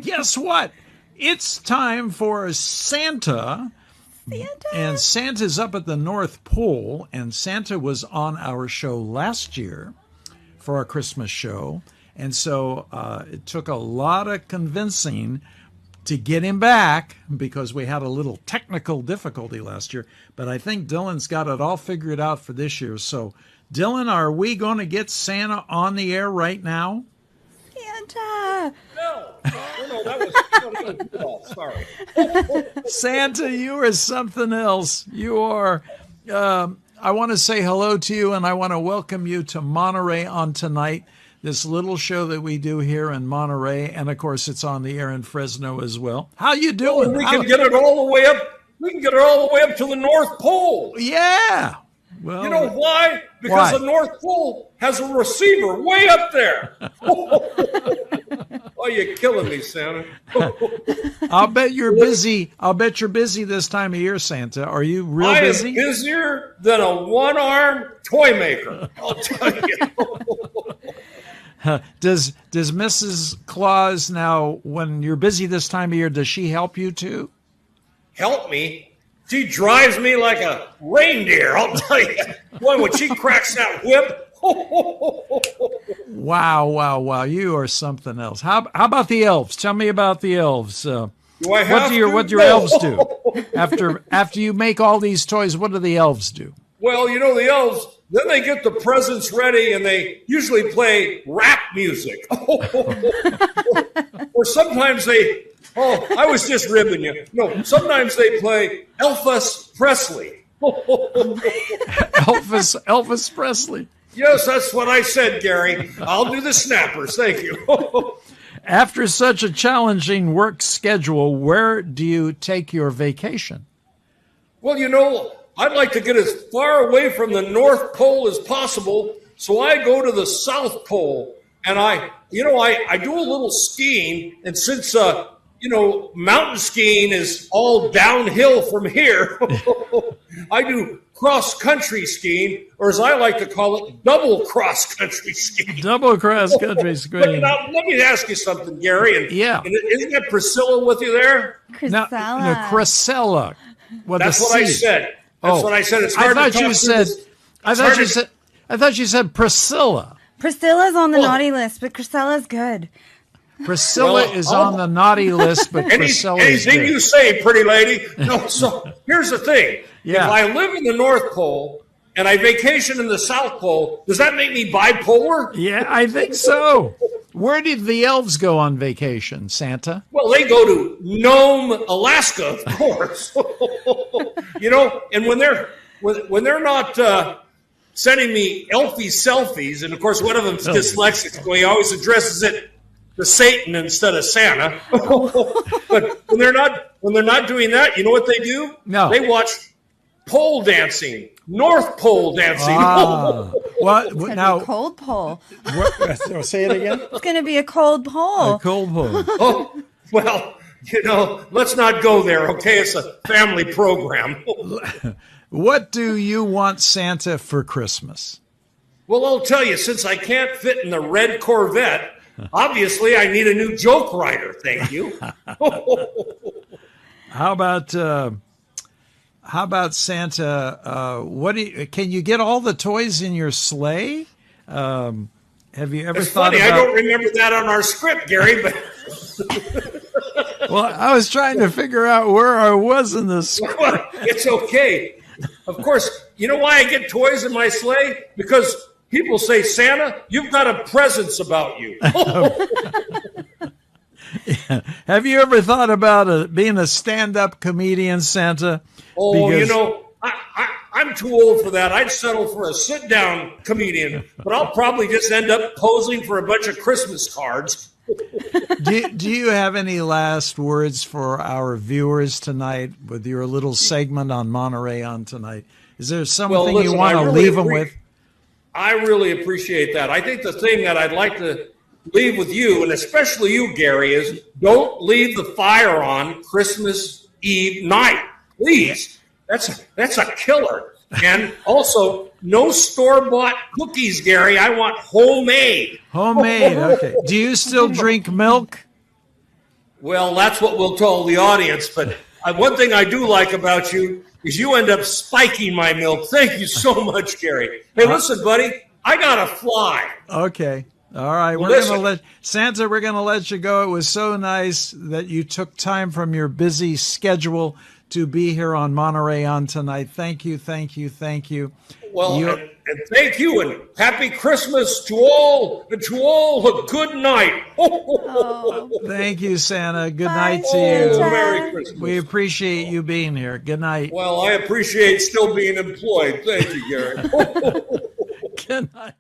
Guess what? It's time for Santa. And Santa's up at the North Pole, and Santa was on our show last year for our Christmas show. And so it took a lot of convincing to get him back because we had a little technical difficulty last year. But I think Dylan's got it all figured out for this year. So, Dylan, are we going to get Santa on the air right now? Santa! No, that was sorry. Santa, you are something else. You are. I want to say hello to you, and I want to welcome you to Monterey on Tonight, this little show that we do here in Monterey, and of course it's on the air in Fresno as well. How you doing? We can get it all the way up. We can get it all the way up to the North Pole. Yeah. Well, you know why? Because the North Pole has a receiver way up there. Oh, you're killing me, Santa. I'll bet you're busy. I'll bet you're busy this time of year, Santa. Are you real busy? I am busier than a one-armed toy maker, I'll tell you. Does Mrs. Claus now, when you're busy this time of year, does she help you too? Help me? She drives me like a reindeer, I'll tell you. Boy, when she cracks that whip. Wow. You are something else. How about the elves? Tell me about the elves. What do your elves do? After you make all these toys, what do the elves do? Well, you know, the elves, then they get the presents ready and they usually play rap music. Or sometimes they, I was just ribbing you. No, sometimes they play Elvis Presley. Elvis Presley. Yes, that's what I said, Gary. I'll do the snappers. Thank you. After such a challenging work schedule, where do you take your vacation? Well, you know, I'd like to get as far away from the North Pole as possible, so I go to the South Pole. And I do a little skiing, and since, mountain skiing is all downhill from here, I do cross-country skiing, or as I like to call it, double cross-country skiing. Double cross-country skiing. Now, let me ask you something, Gary. And isn't that Priscilla with you there? Priscilla. No, Priscilla. That's what I said. That's what I said. It's hard I to talk thought you said Priscilla. Priscilla's on the naughty list, but Priscilla's good. Priscilla is on the naughty list, but Priscilla is good. Anything you say, pretty lady. No, so here's the thing. Yeah. If I live in the North Pole and I vacation in the South Pole, does that make me bipolar? Yeah, I think so. Where did the elves go on vacation, Santa? Well, they go to Nome, Alaska, of course. And when they're not sending me elfie selfies, and of course one of them's dyslexic, so he always addresses it to Satan instead of Santa. But when they're not doing that, you know what they do? No. They watch pole dancing, North Pole dancing. What? Now, cold pole. Say it again. It's going to be a cold pole. A cold pole. Oh, well, let's not go there, okay? It's a family program. What do you want Santa for Christmas? Well, I'll tell you, since I can't fit in the red Corvette, obviously I need a new joke writer. Thank you. How about Santa? Can you get all the toys in your sleigh? Have you ever thought funny, about? I don't remember that on our script, Gary. But well, I was trying to figure out where I was in the script. Well, it's okay. Of course, you know why I get toys in my sleigh? Because people say, Santa, you've got a presence about you. Yeah. Have you ever thought about being a stand-up comedian, Santa? Oh, I'm too old for that. I'd settle for a sit-down comedian, but I'll probably just end up posing for a bunch of Christmas cards. Do you have any last words for our viewers tonight with your little segment on Monterey on Tonight? Is there something you want to leave them with? I really appreciate that. I think the thing that I'd like to leave with you, and especially you, Gary, is don't leave the fire on Christmas Eve night. Please. That's a killer. And also, no store-bought cookies, Gary. I want homemade. Homemade, okay. Do you still drink milk? Well, that's what we'll tell the audience. But one thing I do like about you is you end up spiking my milk. Thank you so much, Gary. Hey, listen, buddy, I gotta fly. Okay. All right. Well, We're listen. going to let Santa, we're going to let you go. It was so nice that you took time from your busy schedule to be here on Monterey on tonight. Thank you. Thank you. Thank you. Well, and thank you, and happy Christmas to all, and to all a good night. Thank you, Santa. Good Bye, night to you. Santa. Merry Christmas. We appreciate you being here. Good night. Well, I appreciate still being employed. Thank you, Gary. Good night.